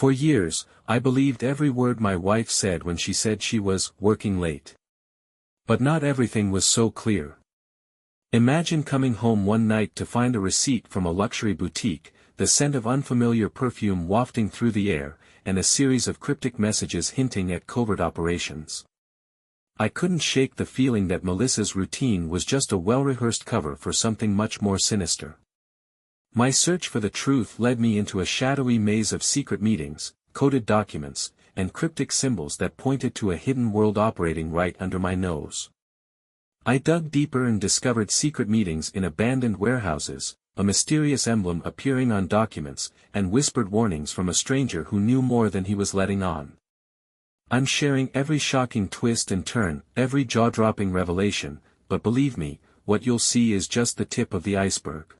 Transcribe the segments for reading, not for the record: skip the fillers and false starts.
For years, I believed every word my wife said when she said she was working late. But not everything was so clear. Imagine coming home one night to find a receipt from a luxury boutique, the scent of unfamiliar perfume wafting through the air, and a series of cryptic messages hinting at covert operations. I couldn't shake the feeling that Melissa's routine was just a well-rehearsed cover for something much more sinister. My search for the truth led me into a shadowy maze of secret meetings, coded documents, and cryptic symbols that pointed to a hidden world operating right under my nose. I dug deeper and discovered secret meetings in abandoned warehouses, a mysterious emblem appearing on documents, and whispered warnings from a stranger who knew more than he was letting on. I'm sharing every shocking twist and turn, every jaw-dropping revelation, but believe me, what you'll see is just the tip of the iceberg.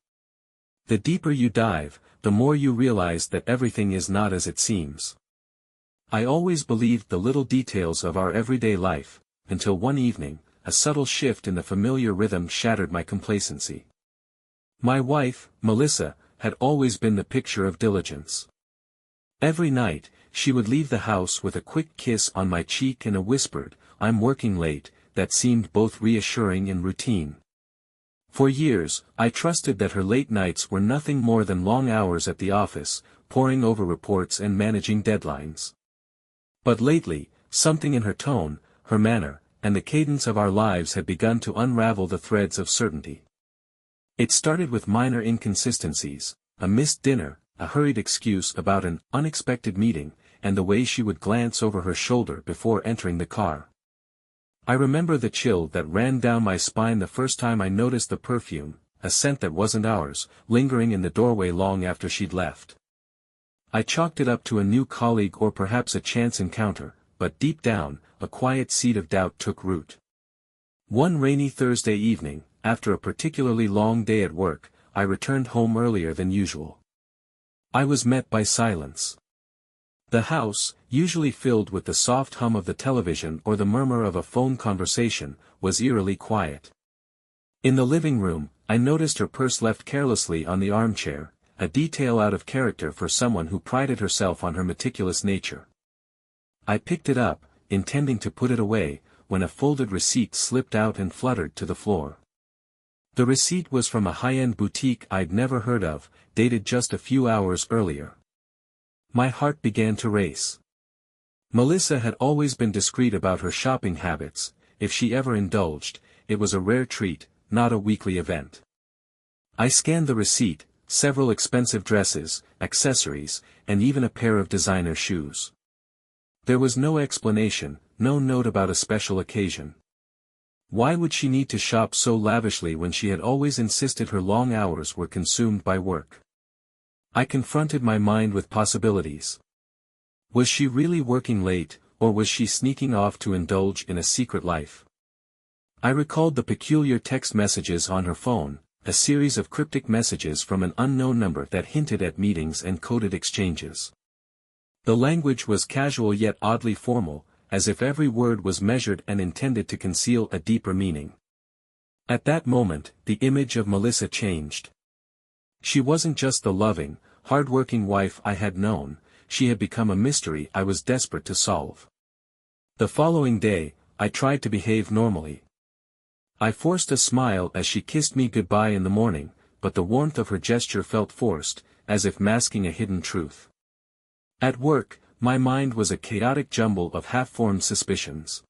The deeper you dive, the more you realize that everything is not as it seems. I always believed the little details of our everyday life, until one evening, a subtle shift in the familiar rhythm shattered my complacency. My wife, Melissa, had always been the picture of diligence. Every night, she would leave the house with a quick kiss on my cheek and a whispered, "I'm working late," that seemed both reassuring and routine. For years, I trusted that her late nights were nothing more than long hours at the office, poring over reports and managing deadlines. But lately, something in her tone, her manner, and the cadence of our lives had begun to unravel the threads of certainty. It started with minor inconsistencies, a missed dinner, a hurried excuse about an unexpected meeting, and the way she would glance over her shoulder before entering the car. I remember the chill that ran down my spine the first time I noticed the perfume, a scent that wasn't ours, lingering in the doorway long after she'd left. I chalked it up to a new colleague or perhaps a chance encounter, but deep down, a quiet seed of doubt took root. One rainy Thursday evening, after a particularly long day at work, I returned home earlier than usual. I was met by silence. The house, usually filled with the soft hum of the television or the murmur of a phone conversation, was eerily quiet. In the living room, I noticed her purse left carelessly on the armchair, a detail out of character for someone who prided herself on her meticulous nature. I picked it up, intending to put it away, when a folded receipt slipped out and fluttered to the floor. The receipt was from a high-end boutique I'd never heard of, dated just a few hours earlier. My heart began to race. Melissa had always been discreet about her shopping habits. If she ever indulged, it was a rare treat, not a weekly event. I scanned the receipt, several expensive dresses, accessories, and even a pair of designer shoes. There was no explanation, no note about a special occasion. Why would she need to shop so lavishly when she had always insisted her long hours were consumed by work? I confronted my mind with possibilities. Was she really working late, or was she sneaking off to indulge in a secret life? I recalled the peculiar text messages on her phone, a series of cryptic messages from an unknown number that hinted at meetings and coded exchanges. The language was casual yet oddly formal, as if every word was measured and intended to conceal a deeper meaning. At that moment, the image of Melissa changed. She wasn't just the loving, hard-working wife I had known, she had become a mystery I was desperate to solve. The following day, I tried to behave normally. I forced a smile as she kissed me goodbye in the morning, but the warmth of her gesture felt forced, as if masking a hidden truth. At work, my mind was a chaotic jumble of half-formed suspicions.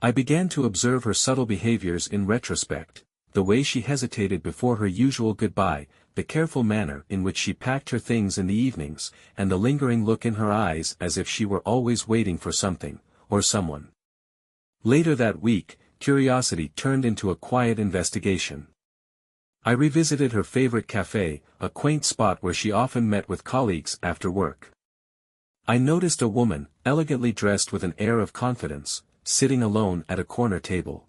I began to observe her subtle behaviors in retrospect, the way she hesitated before her usual goodbye, the careful manner in which she packed her things in the evenings, and the lingering look in her eyes as if she were always waiting for something, or someone. Later that week, curiosity turned into a quiet investigation. I revisited her favorite cafe, a quaint spot where she often met with colleagues after work. I noticed a woman, elegantly dressed with an air of confidence, sitting alone at a corner table.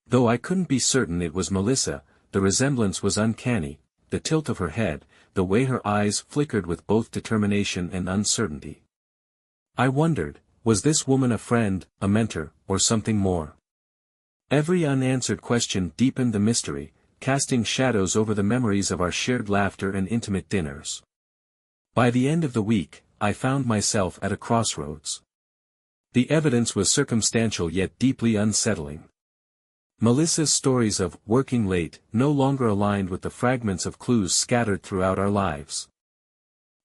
Though I couldn't be certain it was Melissa, the resemblance was uncanny, the tilt of her head, the way her eyes flickered with both determination and uncertainty. I wondered, was this woman a friend, a mentor, or something more? Every unanswered question deepened the mystery, casting shadows over the memories of our shared laughter and intimate dinners. By the end of the week, I found myself at a crossroads. The evidence was circumstantial yet deeply unsettling. Melissa's stories of working late no longer aligned with the fragments of clues scattered throughout our lives.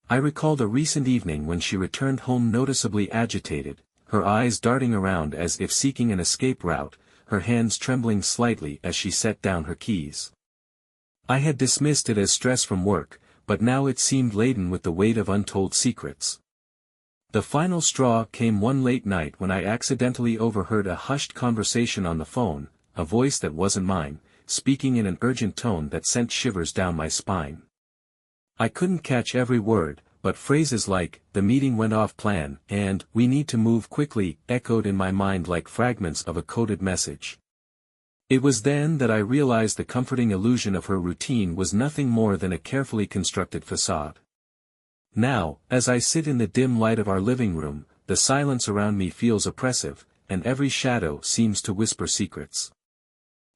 I recalled a recent evening when she returned home noticeably agitated, her eyes darting around as if seeking an escape route, her hands trembling slightly as she set down her keys. I had dismissed it as stress from work, but now it seemed laden with the weight of untold secrets. The final straw came one late night when I accidentally overheard a hushed conversation on the phone, a voice that wasn't mine, speaking in an urgent tone that sent shivers down my spine. I couldn't catch every word, but phrases like, "the meeting went off plan," and "we need to move quickly," echoed in my mind like fragments of a coded message. It was then that I realized the comforting illusion of her routine was nothing more than a carefully constructed facade. Now, as I sit in the dim light of our living room, the silence around me feels oppressive, and every shadow seems to whisper secrets.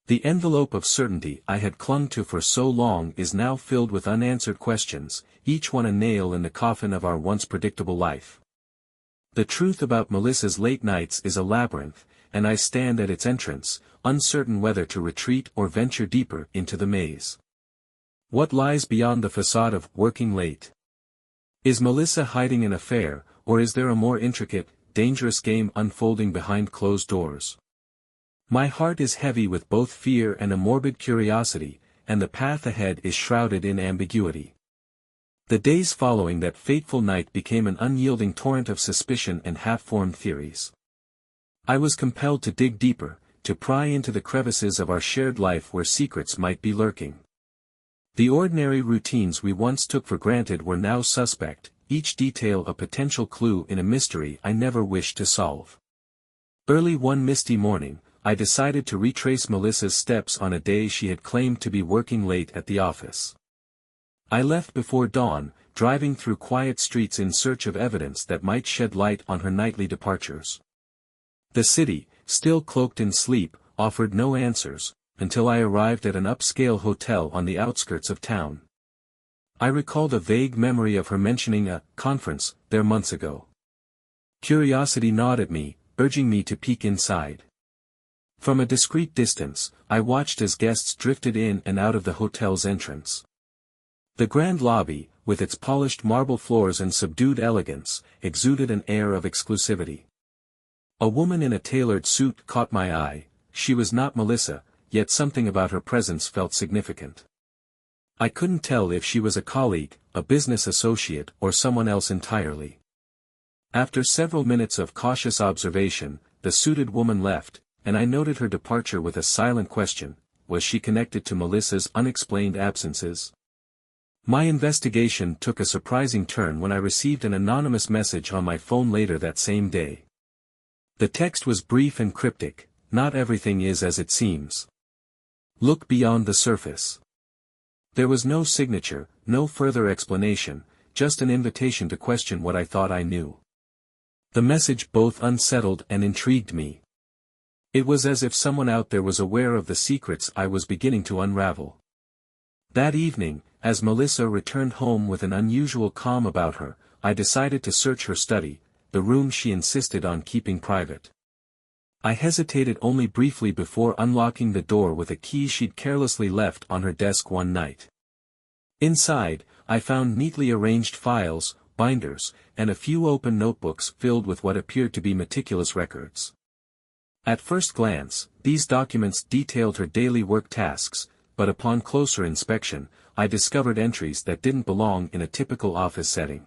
The envelope of certainty I had clung to for so long is now filled with unanswered questions, each one a nail in the coffin of our once predictable life. The truth about Melissa's late nights is a labyrinth, and I stand at its entrance, uncertain whether to retreat or venture deeper into the maze. What lies beyond the facade of working late? Is Melissa hiding an affair, or is there a more intricate, dangerous game unfolding behind closed doors? My heart is heavy with both fear and a morbid curiosity, and the path ahead is shrouded in ambiguity. The days following that fateful night became an unyielding torrent of suspicion and half-formed theories. I was compelled to dig deeper, to pry into the crevices of our shared life where secrets might be lurking. The ordinary routines we once took for granted were now suspect, each detail a potential clue in a mystery I never wished to solve. Early one misty morning, I decided to retrace Melissa's steps on a day she had claimed to be working late at the office. I left before dawn, driving through quiet streets in search of evidence that might shed light on her nightly departures. The city, still cloaked in sleep, offered no answers, until I arrived at an upscale hotel on the outskirts of town. I recalled a vague memory of her mentioning a conference there months ago. Curiosity gnawed at me, urging me to peek inside. From a discreet distance, I watched as guests drifted in and out of the hotel's entrance. The grand lobby, with its polished marble floors and subdued elegance, exuded an air of exclusivity. A woman in a tailored suit caught my eye. She was not Melissa, yet something about her presence felt significant. I couldn't tell if she was a colleague, a business associate, or someone else entirely. After several minutes of cautious observation, the suited woman left, and I noted her departure with a silent question: was she connected to Melissa's unexplained absences? My investigation took a surprising turn when I received an anonymous message on my phone later that same day. The text was brief and cryptic: "Not everything is as it seems. Look beyond the surface." There was no signature, no further explanation, just an invitation to question what I thought I knew. The message both unsettled and intrigued me. It was as if someone out there was aware of the secrets I was beginning to unravel. That evening, as Melissa returned home with an unusual calm about her, I decided to search her study, the room she insisted on keeping private. I hesitated only briefly before unlocking the door with a key she'd carelessly left on her desk one night. Inside, I found neatly arranged files, binders, and a few open notebooks filled with what appeared to be meticulous records. At first glance, these documents detailed her daily work tasks, but upon closer inspection, I discovered entries that didn't belong in a typical office setting.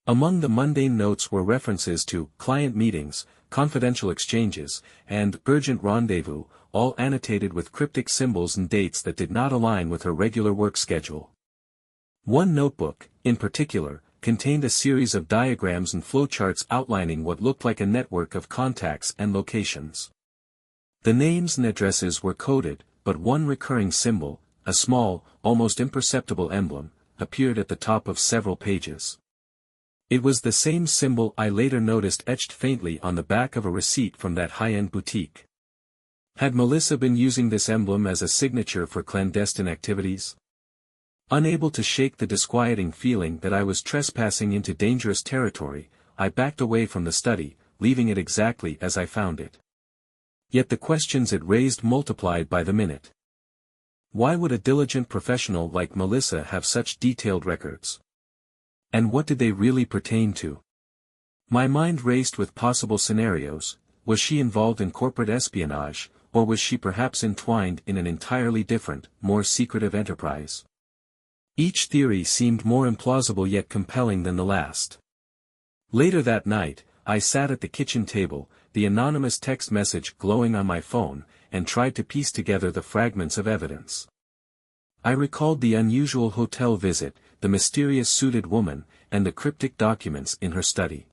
Among the mundane notes were references to client meetings, confidential exchanges, and urgent rendezvous, all annotated with cryptic symbols and dates that did not align with her regular work schedule. One notebook, in particular, contained a series of diagrams and flowcharts outlining what looked like a network of contacts and locations. The names and addresses were coded, but one recurring symbol, a small, almost imperceptible emblem, appeared at the top of several pages. It was the same symbol I later noticed etched faintly on the back of a receipt from that high-end boutique. Had Melissa been using this emblem as a signature for clandestine activities? Unable to shake the disquieting feeling that I was trespassing into dangerous territory, I backed away from the study, leaving it exactly as I found it. Yet the questions it raised multiplied by the minute. Why would a diligent professional like Melissa have such detailed records? And what did they really pertain to? My mind raced with possible scenarios. Was she involved in corporate espionage, or was she perhaps entwined in an entirely different, more secretive enterprise? Each theory seemed more implausible yet compelling than the last. Later that night, I sat at the kitchen table, the anonymous text message glowing on my phone, and tried to piece together the fragments of evidence. I recalled the unusual hotel visit, the mysterious suited woman, and the cryptic documents in her study.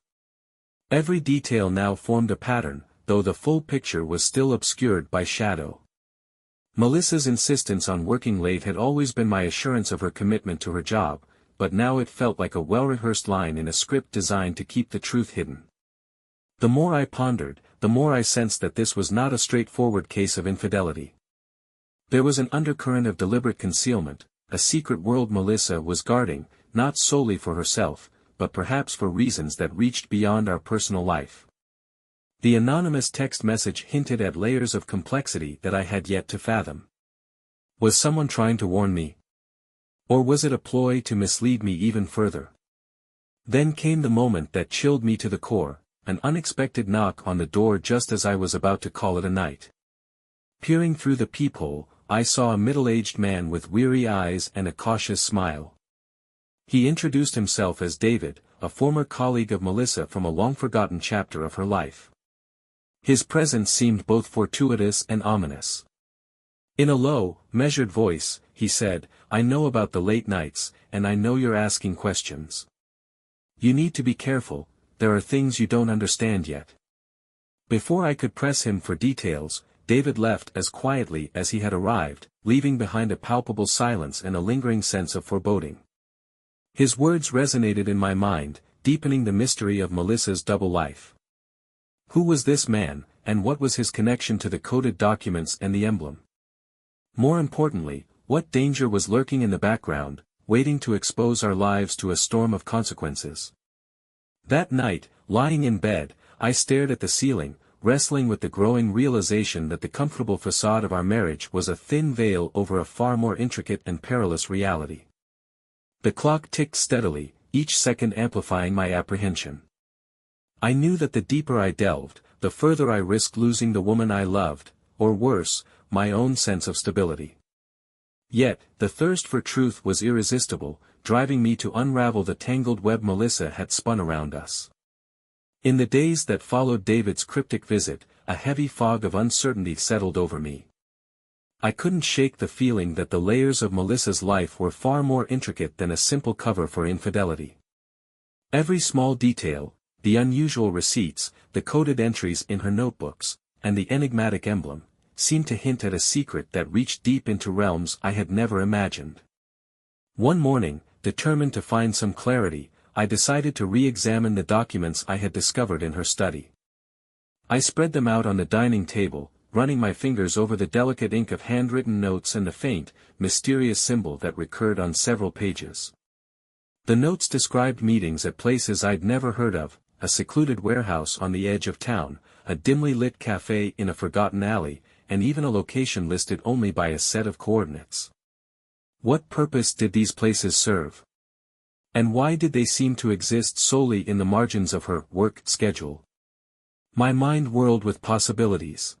Every detail now formed a pattern, though the full picture was still obscured by shadow. Melissa's insistence on working late had always been my assurance of her commitment to her job, but now it felt like a well-rehearsed line in a script designed to keep the truth hidden. The more I pondered, the more I sensed that this was not a straightforward case of infidelity. There was an undercurrent of deliberate concealment, a secret world Melissa was guarding, not solely for herself, but perhaps for reasons that reached beyond our personal life. The anonymous text message hinted at layers of complexity that I had yet to fathom. Was someone trying to warn me? Or was it a ploy to mislead me even further? Then came the moment that chilled me to the core, an unexpected knock on the door just as I was about to call it a night. Peering through the peephole, I saw a middle-aged man with weary eyes and a cautious smile. He introduced himself as David, a former colleague of Melissa from a long-forgotten chapter of her life. His presence seemed both fortuitous and ominous. In a low, measured voice, he said, "I know about the late nights, and I know you're asking questions. You need to be careful, there are things you don't understand yet." Before I could press him for details, David left as quietly as he had arrived, leaving behind a palpable silence and a lingering sense of foreboding. His words resonated in my mind, deepening the mystery of Melissa's double life. Who was this man, and what was his connection to the coded documents and the emblem? More importantly, what danger was lurking in the background, waiting to expose our lives to a storm of consequences? That night, lying in bed, I stared at the ceiling, wrestling with the growing realization that the comfortable facade of our marriage was a thin veil over a far more intricate and perilous reality. The clock ticked steadily, each second amplifying my apprehension. I knew that the deeper I delved, the further I risked losing the woman I loved, or worse, my own sense of stability. Yet, the thirst for truth was irresistible, driving me to unravel the tangled web Melissa had spun around us. In the days that followed David's cryptic visit, a heavy fog of uncertainty settled over me. I couldn't shake the feeling that the layers of Melissa's life were far more intricate than a simple cover for infidelity. Every small detail, the unusual receipts, the coded entries in her notebooks, and the enigmatic emblem, seemed to hint at a secret that reached deep into realms I had never imagined. One morning, determined to find some clarity, I decided to re-examine the documents I had discovered in her study. I spread them out on the dining table, running my fingers over the delicate ink of handwritten notes and the faint, mysterious symbol that recurred on several pages. The notes described meetings at places I'd never heard of, a secluded warehouse on the edge of town, a dimly lit cafe in a forgotten alley, and even a location listed only by a set of coordinates. What purpose did these places serve? And why did they seem to exist solely in the margins of her work schedule? My mind whirled with possibilities.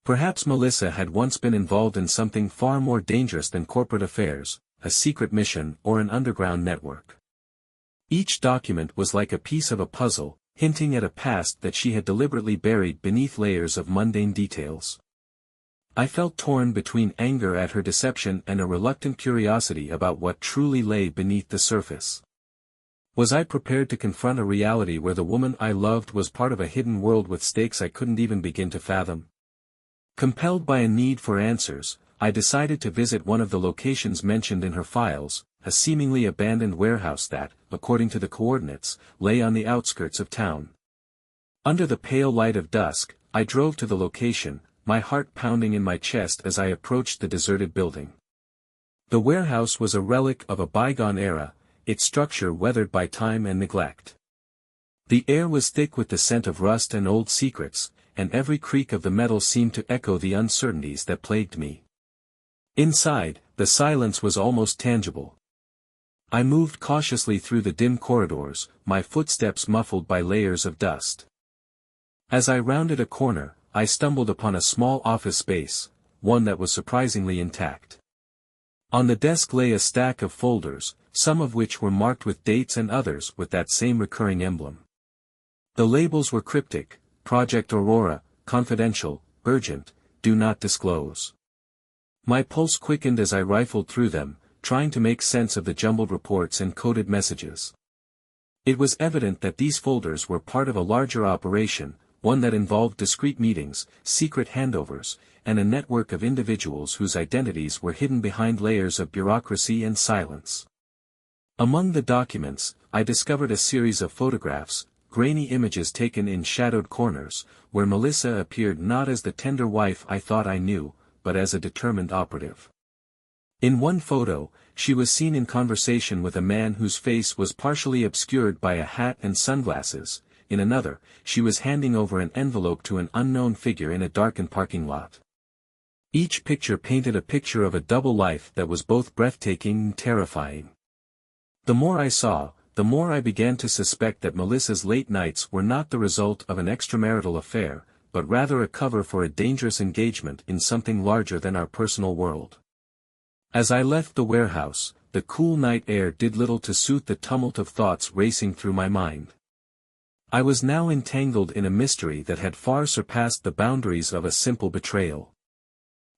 Perhaps Melissa had once been involved in something far more dangerous than corporate affairs, a secret mission or an underground network. Each document was like a piece of a puzzle, hinting at a past that she had deliberately buried beneath layers of mundane details. I felt torn between anger at her deception and a reluctant curiosity about what truly lay beneath the surface. Was I prepared to confront a reality where the woman I loved was part of a hidden world with stakes I couldn't even begin to fathom? Compelled by a need for answers, I decided to visit one of the locations mentioned in her files, a seemingly abandoned warehouse that, according to the coordinates, lay on the outskirts of town. Under the pale light of dusk, I drove to the location, my heart pounding in my chest as I approached the deserted building. The warehouse was a relic of a bygone era, its structure weathered by time and neglect. The air was thick with the scent of rust and old secrets, and every creak of the metal seemed to echo the uncertainties that plagued me. Inside, the silence was almost tangible. I moved cautiously through the dim corridors, my footsteps muffled by layers of dust. As I rounded a corner, I stumbled upon a small office space, one that was surprisingly intact. On the desk lay a stack of folders, some of which were marked with dates and others with that same recurring emblem. The labels were cryptic: Project Aurora, confidential, urgent, do not disclose. My pulse quickened as I rifled through them, trying to make sense of the jumbled reports and coded messages. It was evident that these folders were part of a larger operation, one that involved discreet meetings, secret handovers, and a network of individuals whose identities were hidden behind layers of bureaucracy and silence. Among the documents, I discovered a series of photographs, grainy images taken in shadowed corners, where Melissa appeared not as the tender wife I thought I knew, but as a determined operative. In one photo, she was seen in conversation with a man whose face was partially obscured by a hat and sunglasses. In another, she was handing over an envelope to an unknown figure in a darkened parking lot. Each picture painted a picture of a double life that was both breathtaking and terrifying. The more I saw, the more I began to suspect that Melissa's late nights were not the result of an extramarital affair, but rather a cover for a dangerous engagement in something larger than our personal world. As I left the warehouse, the cool night air did little to soothe the tumult of thoughts racing through my mind. I was now entangled in a mystery that had far surpassed the boundaries of a simple betrayal.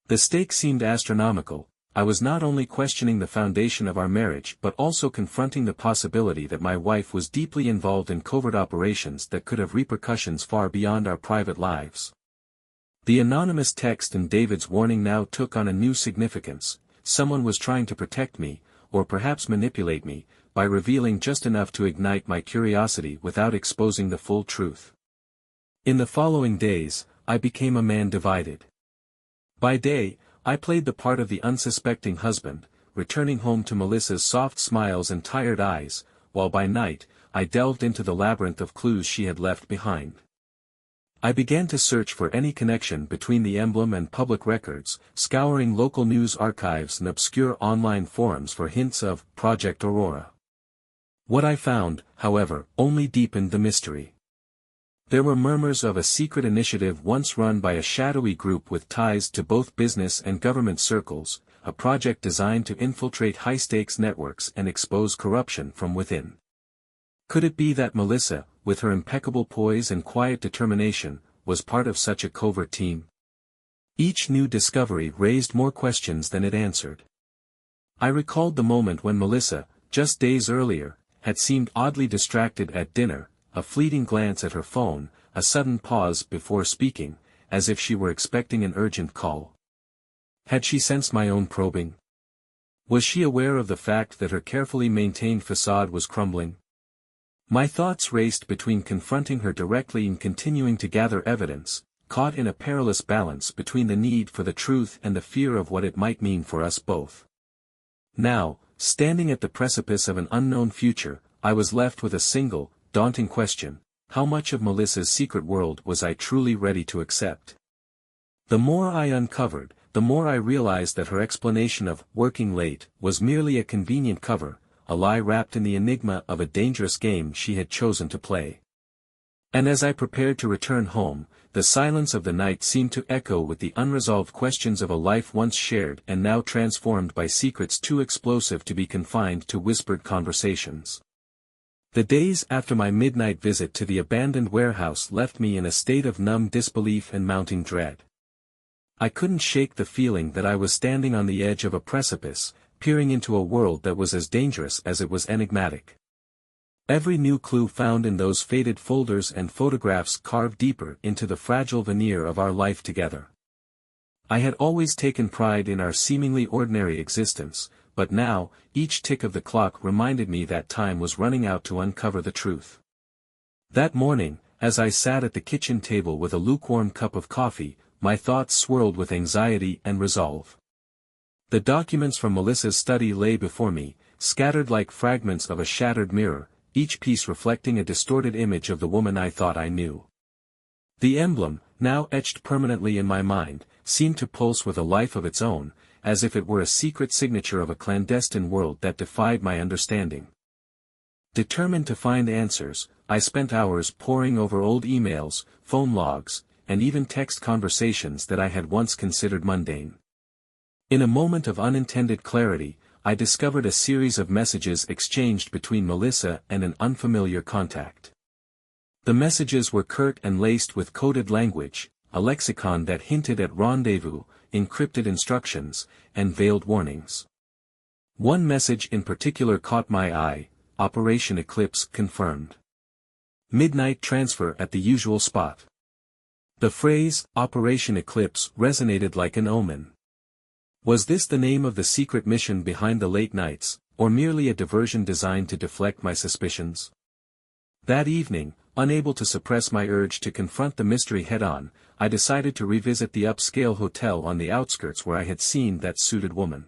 The stakes seemed astronomical. I was not only questioning the foundation of our marriage but also confronting the possibility that my wife was deeply involved in covert operations that could have repercussions far beyond our private lives. The anonymous text and David's warning now took on a new significance. Someone was trying to protect me, or perhaps manipulate me, by revealing just enough to ignite my curiosity without exposing the full truth. In the following days, I became a man divided. By day, I played the part of the unsuspecting husband, returning home to Melissa's soft smiles and tired eyes, while by night, I delved into the labyrinth of clues she had left behind. I began to search for any connection between the emblem and public records, scouring local news archives and obscure online forums for hints of Project Aurora. What I found, however, only deepened the mystery. There were murmurs of a secret initiative once run by a shadowy group with ties to both business and government circles, a project designed to infiltrate high-stakes networks and expose corruption from within. Could it be that Melissa, with her impeccable poise and quiet determination, was part of such a covert team? Each new discovery raised more questions than it answered. I recalled the moment when Melissa, just days earlier, had seemed oddly distracted at dinner, a fleeting glance at her phone, a sudden pause before speaking, as if she were expecting an urgent call. Had she sensed my own probing? Was she aware of the fact that her carefully maintained facade was crumbling? My thoughts raced between confronting her directly and continuing to gather evidence, caught in a perilous balance between the need for the truth and the fear of what it might mean for us both. Now, standing at the precipice of an unknown future, I was left with a single, daunting question: how much of Melissa's secret world was I truly ready to accept? The more I uncovered, the more I realized that her explanation of working late was merely a convenient cover, a lie wrapped in the enigma of a dangerous game she had chosen to play. And as I prepared to return home, the silence of the night seemed to echo with the unresolved questions of a life once shared and now transformed by secrets too explosive to be confined to whispered conversations. The days after my midnight visit to the abandoned warehouse left me in a state of numb disbelief and mounting dread. I couldn't shake the feeling that I was standing on the edge of a precipice, peering into a world that was as dangerous as it was enigmatic. Every new clue found in those faded folders and photographs carved deeper into the fragile veneer of our life together. I had always taken pride in our seemingly ordinary existence, but now, each tick of the clock reminded me that time was running out to uncover the truth. That morning, as I sat at the kitchen table with a lukewarm cup of coffee, my thoughts swirled with anxiety and resolve. The documents from Melissa's study lay before me, scattered like fragments of a shattered mirror, each piece reflecting a distorted image of the woman I thought I knew. The emblem, now etched permanently in my mind, seemed to pulse with a life of its own, as if it were a secret signature of a clandestine world that defied my understanding. Determined to find answers, I spent hours poring over old emails, phone logs, and even text conversations that I had once considered mundane. In a moment of unintended clarity, I discovered a series of messages exchanged between Melissa and an unfamiliar contact. The messages were curt and laced with coded language, a lexicon that hinted at rendezvous, encrypted instructions, and veiled warnings. One message in particular caught my eye: Operation Eclipse confirmed. Midnight transfer at the usual spot. The phrase, Operation Eclipse, resonated like an omen. Was this the name of the secret mission behind the late nights, or merely a diversion designed to deflect my suspicions? That evening, unable to suppress my urge to confront the mystery head-on, I decided to revisit the upscale hotel on the outskirts where I had seen that suited woman.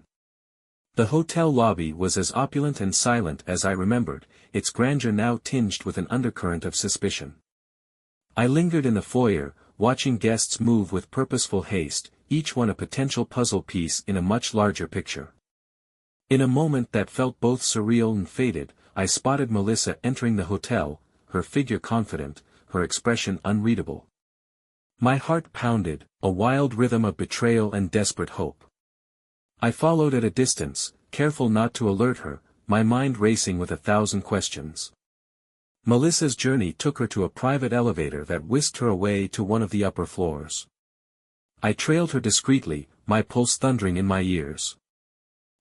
The hotel lobby was as opulent and silent as I remembered, its grandeur now tinged with an undercurrent of suspicion. I lingered in the foyer, watching guests move with purposeful haste, each one a potential puzzle piece in a much larger picture. In a moment that felt both surreal and fated, I spotted Melissa entering the hotel, her figure confident, her expression unreadable. My heart pounded, a wild rhythm of betrayal and desperate hope. I followed at a distance, careful not to alert her, my mind racing with 1,000 questions. Melissa's journey took her to a private elevator that whisked her away to one of the upper floors. I trailed her discreetly, my pulse thundering in my ears.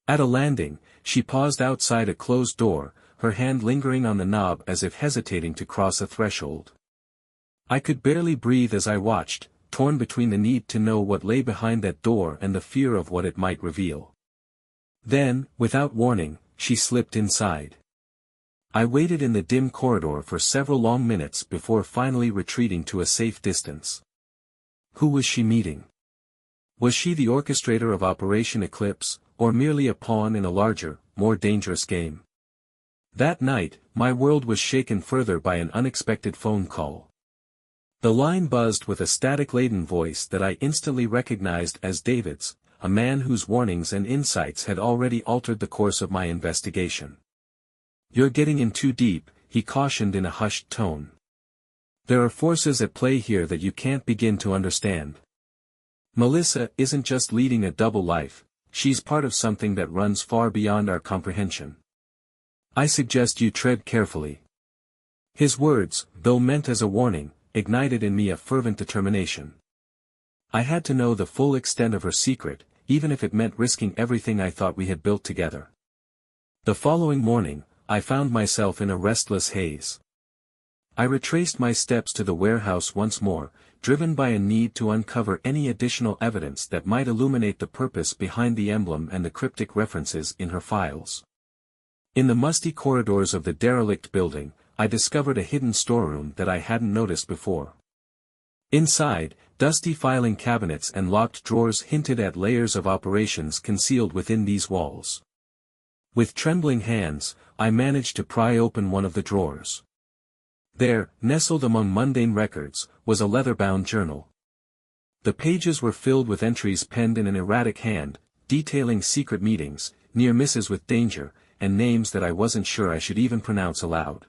At a landing, she paused outside a closed door, her hand lingering on the knob as if hesitating to cross a threshold. I could barely breathe as I watched, torn between the need to know what lay behind that door and the fear of what it might reveal. Then, without warning, she slipped inside. I waited in the dim corridor for several long minutes before finally retreating to a safe distance. Who was she meeting? Was she the orchestrator of Operation Eclipse, or merely a pawn in a larger, more dangerous game? That night, my world was shaken further by an unexpected phone call. The line buzzed with a static-laden voice that I instantly recognized as David's, a man whose warnings and insights had already altered the course of my investigation. "You're getting in too deep," he cautioned in a hushed tone. "There are forces at play here that you can't begin to understand. Melissa isn't just leading a double life, she's part of something that runs far beyond our comprehension. I suggest you tread carefully." His words, though meant as a warning, ignited in me a fervent determination. I had to know the full extent of her secret, even if it meant risking everything I thought we had built together. The following morning, I found myself in a restless haze. I retraced my steps to the warehouse once more, driven by a need to uncover any additional evidence that might illuminate the purpose behind the emblem and the cryptic references in her files. In the musty corridors of the derelict building, I discovered a hidden storeroom that I hadn't noticed before. Inside, dusty filing cabinets and locked drawers hinted at layers of operations concealed within these walls. With trembling hands, I managed to pry open one of the drawers. There, nestled among mundane records, was a leather-bound journal. The pages were filled with entries penned in an erratic hand, detailing secret meetings, near misses with danger, and names that I wasn't sure I should even pronounce aloud.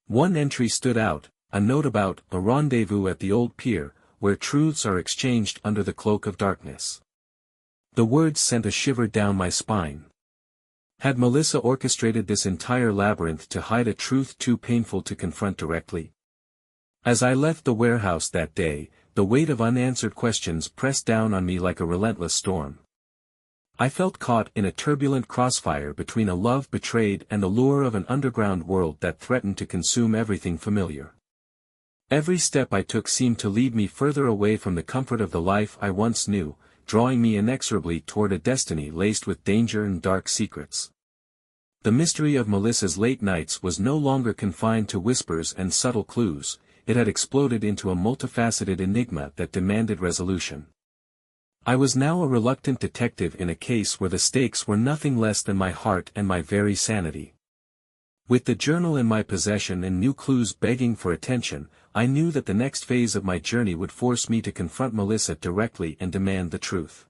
One entry stood out, a note about a rendezvous at the old pier, where truths are exchanged under the cloak of darkness. The words sent a shiver down my spine. Had Melissa orchestrated this entire labyrinth to hide a truth too painful to confront directly? As I left the warehouse that day, the weight of unanswered questions pressed down on me like a relentless storm. I felt caught in a turbulent crossfire between a love betrayed and the lure of an underground world that threatened to consume everything familiar. Every step I took seemed to lead me further away from the comfort of the life I once knew, drawing me inexorably toward a destiny laced with danger and dark secrets. The mystery of Melissa's late nights was no longer confined to whispers and subtle clues, it had exploded into a multifaceted enigma that demanded resolution. I was now a reluctant detective in a case where the stakes were nothing less than my heart and my very sanity. With the journal in my possession and new clues begging for attention, I knew that the next phase of my journey would force me to confront Melissa directly and demand the truth.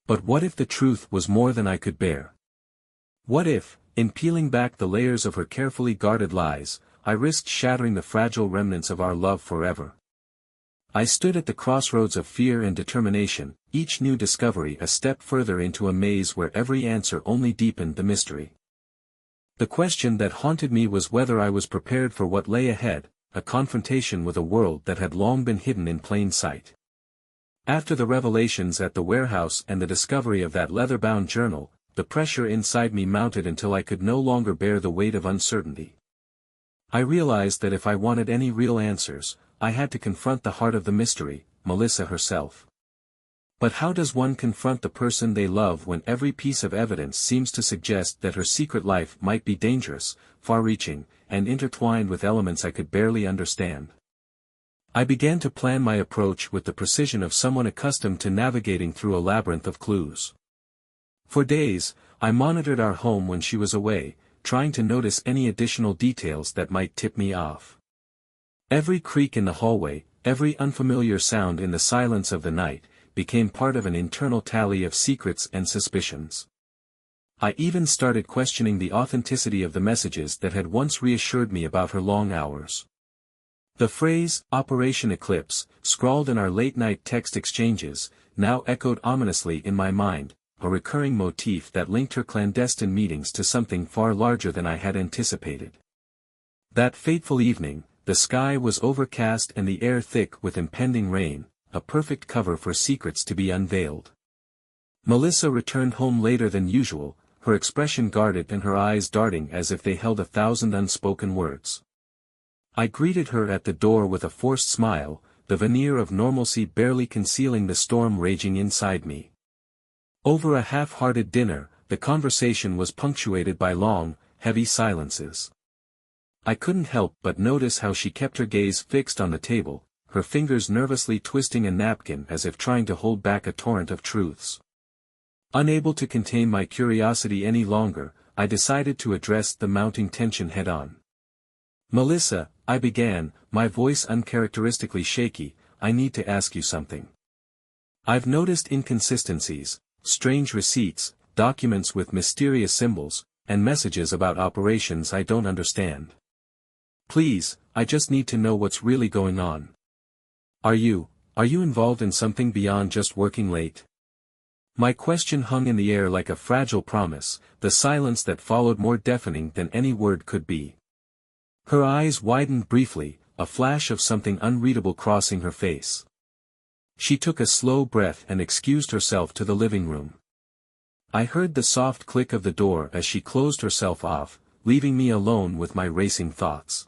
But what if the truth was more than I could bear? What if, in peeling back the layers of her carefully guarded lies, I risked shattering the fragile remnants of our love forever? I stood at the crossroads of fear and determination, each new discovery a step further into a maze where every answer only deepened the mystery. The question that haunted me was whether I was prepared for what lay ahead, a confrontation with a world that had long been hidden in plain sight. After the revelations at the warehouse and the discovery of that leather-bound journal, the pressure inside me mounted until I could no longer bear the weight of uncertainty. I realized that if I wanted any real answers, I had to confront the heart of the mystery, Melissa herself. But how does one confront the person they love when every piece of evidence seems to suggest that her secret life might be dangerous, far-reaching, and intertwined with elements I could barely understand? I began to plan my approach with the precision of someone accustomed to navigating through a labyrinth of clues. For days, I monitored our home when she was away, trying to notice any additional details that might tip me off. Every creak in the hallway, every unfamiliar sound in the silence of the night, became part of an internal tally of secrets and suspicions. I even started questioning the authenticity of the messages that had once reassured me about her long hours. The phrase, Operation Eclipse, scrawled in our late-night text exchanges, now echoed ominously in my mind, a recurring motif that linked her clandestine meetings to something far larger than I had anticipated. That fateful evening, the sky was overcast and the air thick with impending rain, a perfect cover for secrets to be unveiled. Melissa returned home later than usual, her expression guarded and her eyes darting as if they held 1,000 unspoken words. I greeted her at the door with a forced smile, the veneer of normalcy barely concealing the storm raging inside me. Over a half-hearted dinner, the conversation was punctuated by long, heavy silences. I couldn't help but notice how she kept her gaze fixed on the table, her fingers nervously twisting a napkin as if trying to hold back a torrent of truths. Unable to contain my curiosity any longer, I decided to address the mounting tension head-on. "Melissa," I began, my voice uncharacteristically shaky, "I need to ask you something. I've noticed inconsistencies, strange receipts, documents with mysterious symbols, and messages about operations I don't understand. Please, I just need to know what's really going on. Are you involved in something beyond just working late?" My question hung in the air like a fragile promise, the silence that followed more deafening than any word could be. Her eyes widened briefly, a flash of something unreadable crossing her face. She took a slow breath and excused herself to the living room. I heard the soft click of the door as she closed herself off, leaving me alone with my racing thoughts.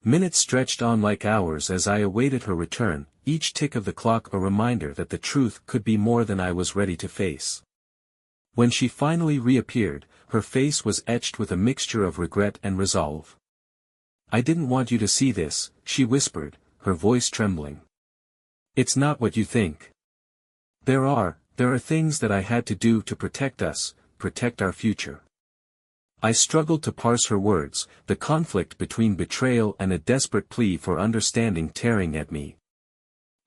Minutes stretched on like hours as I awaited her return, each tick of the clock a reminder that the truth could be more than I was ready to face. When she finally reappeared, her face was etched with a mixture of regret and resolve. "I didn't want you to see this," she whispered, her voice trembling. "It's not what you think. There are things that I had to do to protect us, protect our future." I struggled to parse her words, the conflict between betrayal and a desperate plea for understanding tearing at me.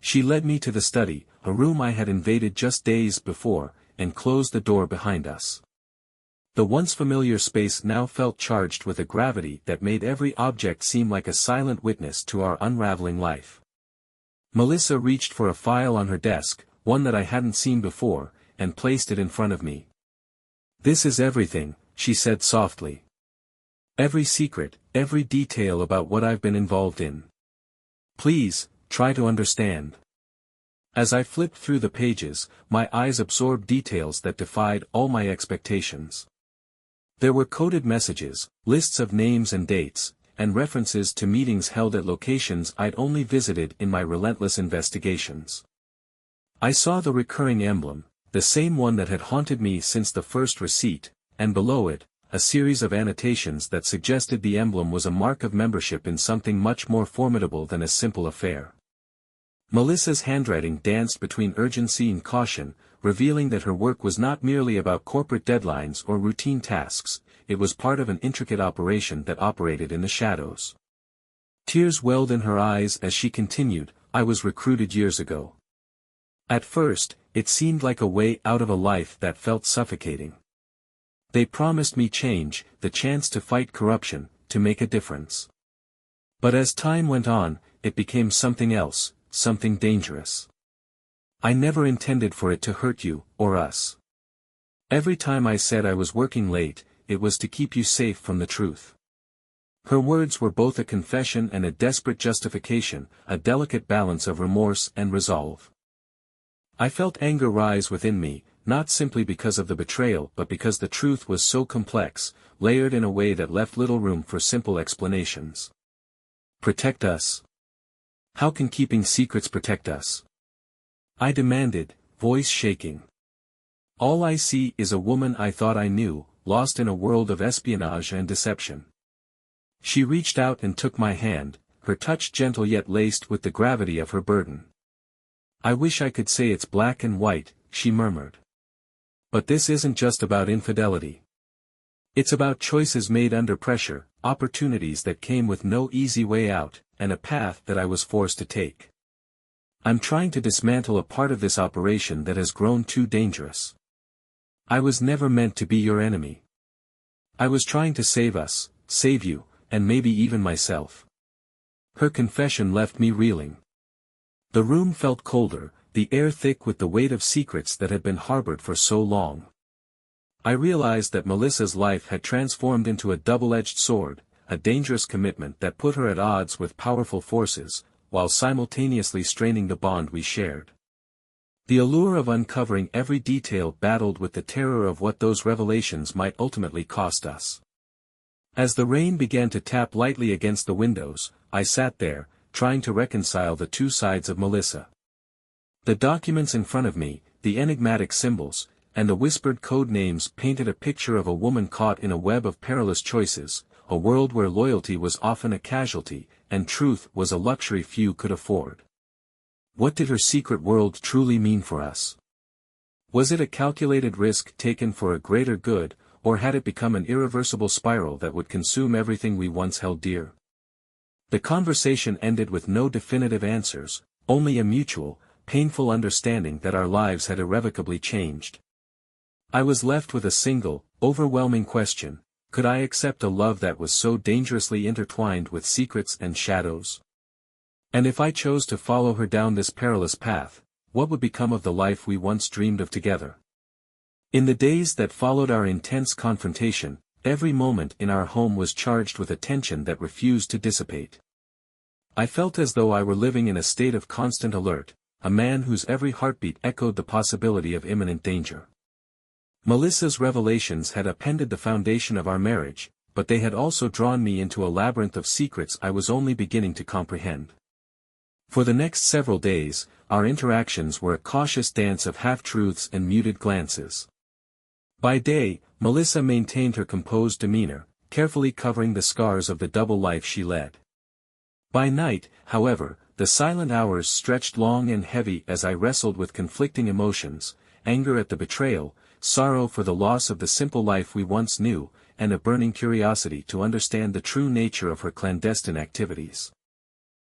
She led me to the study, a room I had invaded just days before, and closed the door behind us. The once familiar space now felt charged with a gravity that made every object seem like a silent witness to our unraveling life. Melissa reached for a file on her desk, one that I hadn't seen before, and placed it in front of me. "This is everything," she said softly. "Every secret, every detail about what I've been involved in. Please, try to understand." As I flipped through the pages, my eyes absorbed details that defied all my expectations. There were coded messages, lists of names and dates, and references to meetings held at locations I'd only visited in my relentless investigations. I saw the recurring emblem, the same one that had haunted me since the first receipt, and below it, a series of annotations that suggested the emblem was a mark of membership in something much more formidable than a simple affair. Melissa's handwriting danced between urgency and caution, revealing that her work was not merely about corporate deadlines or routine tasks, it was part of an intricate operation that operated in the shadows. Tears welled in her eyes as she continued, "I was recruited years ago. At first, it seemed like a way out of a life that felt suffocating. They promised me change, the chance to fight corruption, to make a difference. But as time went on, it became something else, something dangerous. I never intended for it to hurt you, or us. Every time I said I was working late, it was to keep you safe from the truth." Her words were both a confession and a desperate justification, a delicate balance of remorse and resolve. I felt anger rise within me, not simply because of the betrayal but because the truth was so complex, layered in a way that left little room for simple explanations. "Protect us? How can keeping secrets protect us?" I demanded, voice shaking. "All I see is a woman I thought I knew, lost in a world of espionage and deception." She reached out and took my hand, her touch gentle yet laced with the gravity of her burden. "I wish I could say it's black and white," she murmured. "But this isn't just about infidelity. It's about choices made under pressure, opportunities that came with no easy way out, and a path that I was forced to take. I'm trying to dismantle a part of this operation that has grown too dangerous. I was never meant to be your enemy. I was trying to save us, save you, and maybe even myself." Her confession left me reeling. The room felt colder, the air thick with the weight of secrets that had been harbored for so long. I realized that Melissa's life had transformed into a double-edged sword, a dangerous commitment that put her at odds with powerful forces, while simultaneously straining the bond we shared. The allure of uncovering every detail battled with the terror of what those revelations might ultimately cost us. As the rain began to tap lightly against the windows, I sat there, trying to reconcile the two sides of Melissa. The documents in front of me, the enigmatic symbols, and the whispered code names painted a picture of a woman caught in a web of perilous choices, a world where loyalty was often a casualty, and truth was a luxury few could afford. What did her secret world truly mean for us? Was it a calculated risk taken for a greater good, or had it become an irreversible spiral that would consume everything we once held dear? The conversation ended with no definitive answers, only a mutual, painful understanding that our lives had irrevocably changed. I was left with a single, overwhelming question: could I accept a love that was so dangerously intertwined with secrets and shadows? And if I chose to follow her down this perilous path, what would become of the life we once dreamed of together? In the days that followed our intense confrontation, every moment in our home was charged with a tension that refused to dissipate. I felt as though I were living in a state of constant alert, a man whose every heartbeat echoed the possibility of imminent danger. Melissa's revelations had upended the foundation of our marriage, but they had also drawn me into a labyrinth of secrets I was only beginning to comprehend. For the next several days, our interactions were a cautious dance of half-truths and muted glances. By day, Melissa maintained her composed demeanor, carefully covering the scars of the double life she led. By night, however, the silent hours stretched long and heavy as I wrestled with conflicting emotions, anger at the betrayal, sorrow for the loss of the simple life we once knew, and a burning curiosity to understand the true nature of her clandestine activities.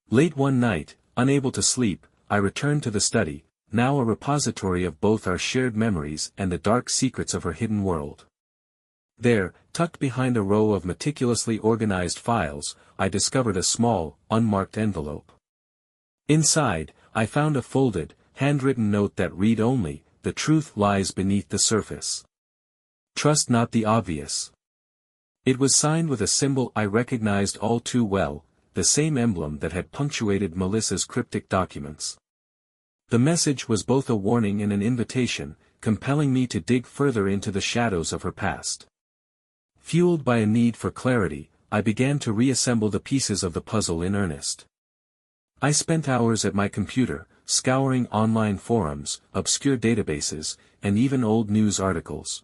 Late one night, unable to sleep, I returned to the study, now a repository of both our shared memories and the dark secrets of her hidden world. There, tucked behind a row of meticulously organized files, I discovered a small, unmarked envelope. Inside, I found a folded, handwritten note that read only, "The truth lies beneath the surface. Trust not the obvious." It was signed with a symbol I recognized all too well, the same emblem that had punctuated Melissa's cryptic documents. The message was both a warning and an invitation, compelling me to dig further into the shadows of her past. Fueled by a need for clarity, I began to reassemble the pieces of the puzzle in earnest. I spent hours at my computer, scouring online forums, obscure databases, and even old news articles.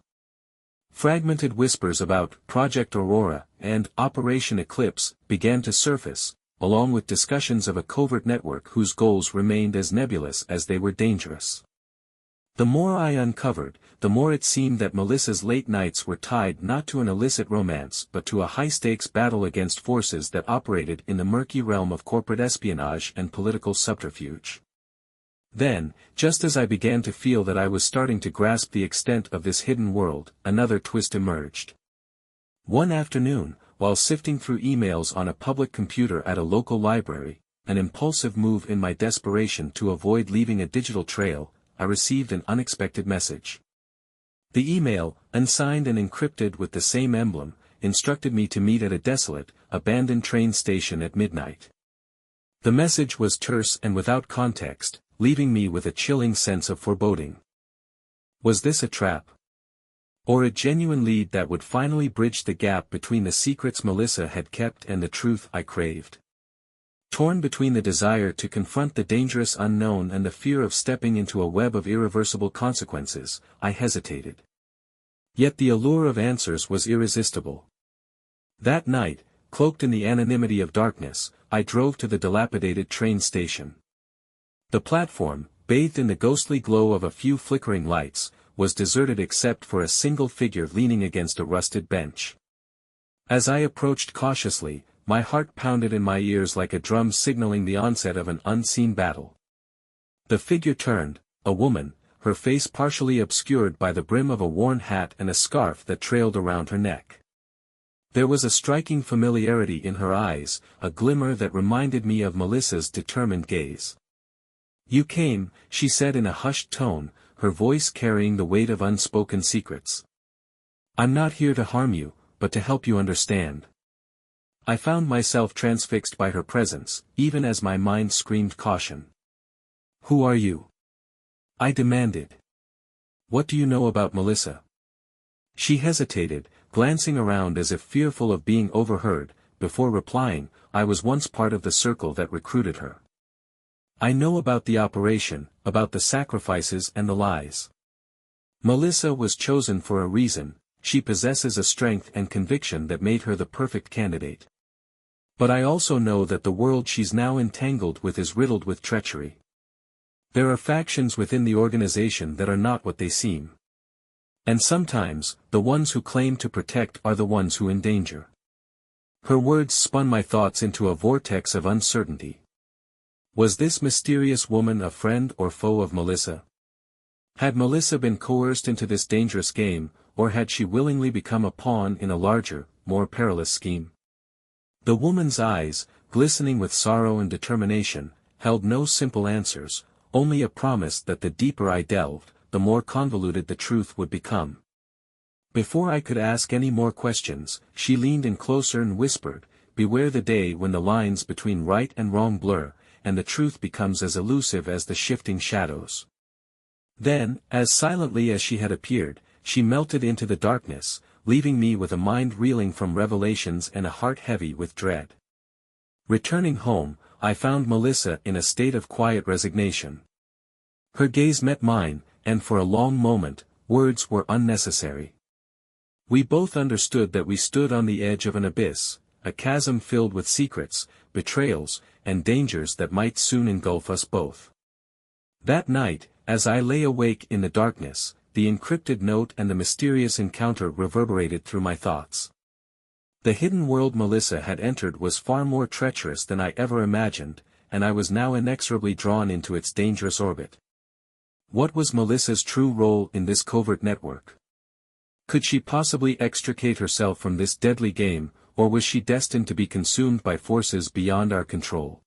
Fragmented whispers about Project Aurora and Operation Eclipse began to surface, along with discussions of a covert network whose goals remained as nebulous as they were dangerous. The more I uncovered, the more it seemed that Melissa's late nights were tied not to an illicit romance but to a high-stakes battle against forces that operated in the murky realm of corporate espionage and political subterfuge. Then, just as I began to feel that I was starting to grasp the extent of this hidden world, another twist emerged. One afternoon, while sifting through emails on a public computer at a local library, an impulsive move in my desperation to avoid leaving a digital trail, I received an unexpected message. The email, unsigned and encrypted with the same emblem, instructed me to meet at a desolate, abandoned train station at midnight. The message was terse and without context, leaving me with a chilling sense of foreboding. Was this a trap? Or a genuine lead that would finally bridge the gap between the secrets Melissa had kept and the truth I craved? Torn between the desire to confront the dangerous unknown and the fear of stepping into a web of irreversible consequences, I hesitated. Yet the allure of answers was irresistible. That night, cloaked in the anonymity of darkness, I drove to the dilapidated train station. The platform, bathed in the ghostly glow of a few flickering lights, was deserted except for a single figure leaning against a rusted bench. As I approached cautiously, my heart pounded in my ears like a drum signaling the onset of an unseen battle. The figure turned, a woman, her face partially obscured by the brim of a worn hat and a scarf that trailed around her neck. There was a striking familiarity in her eyes, a glimmer that reminded me of Melissa's determined gaze. "You came," she said in a hushed tone, her voice carrying the weight of unspoken secrets. "I'm not here to harm you, but to help you understand." I found myself transfixed by her presence, even as my mind screamed caution. "Who are you?" I demanded. "What do you know about Melissa?" She hesitated, glancing around as if fearful of being overheard. Before replying, "I was once part of the circle that recruited her. I know about the operation, about the sacrifices and the lies. Melissa was chosen for a reason, she possesses a strength and conviction that made her the perfect candidate. But I also know that the world she's now entangled with is riddled with treachery. There are factions within the organization that are not what they seem. And sometimes, the ones who claim to protect are the ones who endanger." Her words spun my thoughts into a vortex of uncertainty. Was this mysterious woman a friend or foe of Melissa? Had Melissa been coerced into this dangerous game, or had she willingly become a pawn in a larger, more perilous scheme? The woman's eyes, glistening with sorrow and determination, held no simple answers, only a promise that the deeper I delved, the more convoluted the truth would become. Before I could ask any more questions, she leaned in closer and whispered, "Beware the day when the lines between right and wrong blur, and the truth becomes as elusive as the shifting shadows." Then, as silently as she had appeared, she melted into the darkness, leaving me with a mind reeling from revelations and a heart heavy with dread. Returning home, I found Melissa in a state of quiet resignation. Her gaze met mine, and for a long moment, words were unnecessary. We both understood that we stood on the edge of an abyss, a chasm filled with secrets, betrayals, and dangers that might soon engulf us both. That night, as I lay awake in the darkness, the encrypted note and the mysterious encounter reverberated through my thoughts. The hidden world Melissa had entered was far more treacherous than I ever imagined, and I was now inexorably drawn into its dangerous orbit. What was Melissa's true role in this covert network? Could she possibly extricate herself from this deadly game, or was she destined to be consumed by forces beyond our control?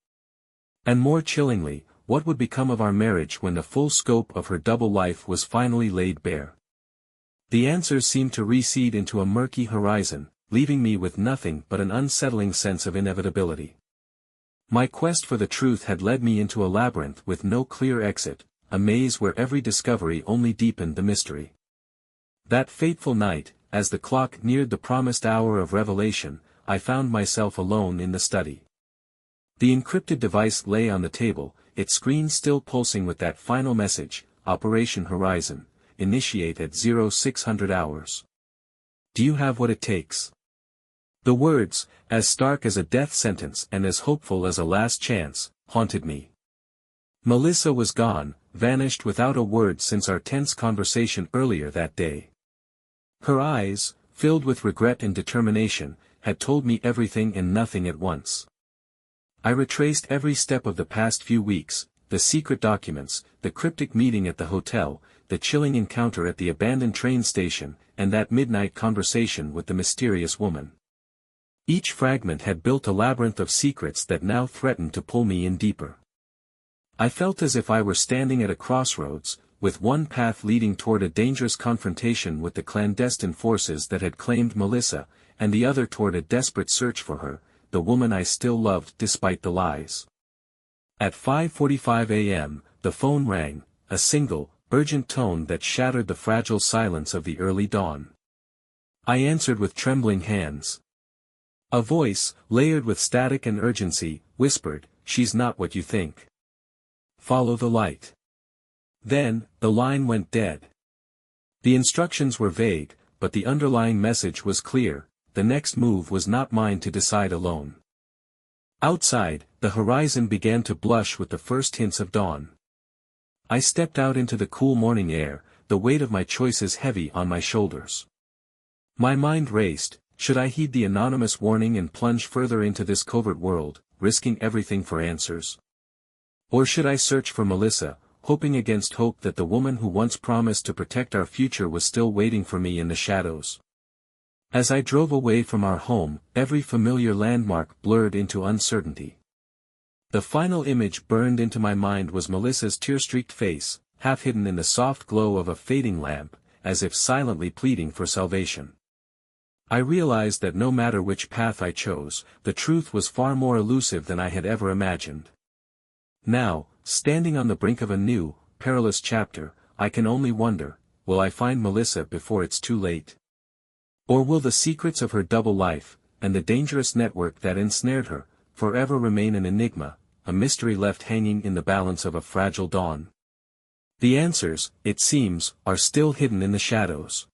And more chillingly, what would become of our marriage when the full scope of her double life was finally laid bare? The answers seemed to recede into a murky horizon, leaving me with nothing but an unsettling sense of inevitability. My quest for the truth had led me into a labyrinth with no clear exit, a maze where every discovery only deepened the mystery. That fateful night, as the clock neared the promised hour of revelation, I found myself alone in the study. The encrypted device lay on the table, its screen still pulsing with that final message, Operation Horizon, initiate at 0600 hours. Do you have what it takes? The words, as stark as a death sentence and as hopeful as a last chance, haunted me. Melissa was gone, vanished without a word since our tense conversation earlier that day. Her eyes, filled with regret and determination, had told me everything and nothing at once. I retraced every step of the past few weeks, the secret documents, the cryptic meeting at the hotel, the chilling encounter at the abandoned train station, and that midnight conversation with the mysterious woman. Each fragment had built a labyrinth of secrets that now threatened to pull me in deeper. I felt as if I were standing at a crossroads, with one path leading toward a dangerous confrontation with the clandestine forces that had claimed Melissa, and the other toward a desperate search for her, the woman I still loved despite the lies. At 5:45 a.m., the phone rang, a single, urgent tone that shattered the fragile silence of the early dawn. I answered with trembling hands. A voice, layered with static and urgency, whispered, "She's not what you think. Follow the light." Then, the line went dead. The instructions were vague, but the underlying message was clear: the next move was not mine to decide alone. Outside, the horizon began to blush with the first hints of dawn. I stepped out into the cool morning air, the weight of my choices heavy on my shoulders. My mind raced: should I heed the anonymous warning and plunge further into this covert world, risking everything for answers? Or should I search for Melissa, hoping against hope that the woman who once promised to protect our future was still waiting for me in the shadows? As I drove away from our home, every familiar landmark blurred into uncertainty. The final image burned into my mind was Melissa's tear-streaked face, half hidden in the soft glow of a fading lamp, as if silently pleading for salvation. I realized that no matter which path I chose, the truth was far more elusive than I had ever imagined. Now, standing on the brink of a new, perilous chapter, I can only wonder, will I find Melissa before it's too late? Or will the secrets of her double life, and the dangerous network that ensnared her, forever remain an enigma, a mystery left hanging in the balance of a fragile dawn? The answers, it seems, are still hidden in the shadows.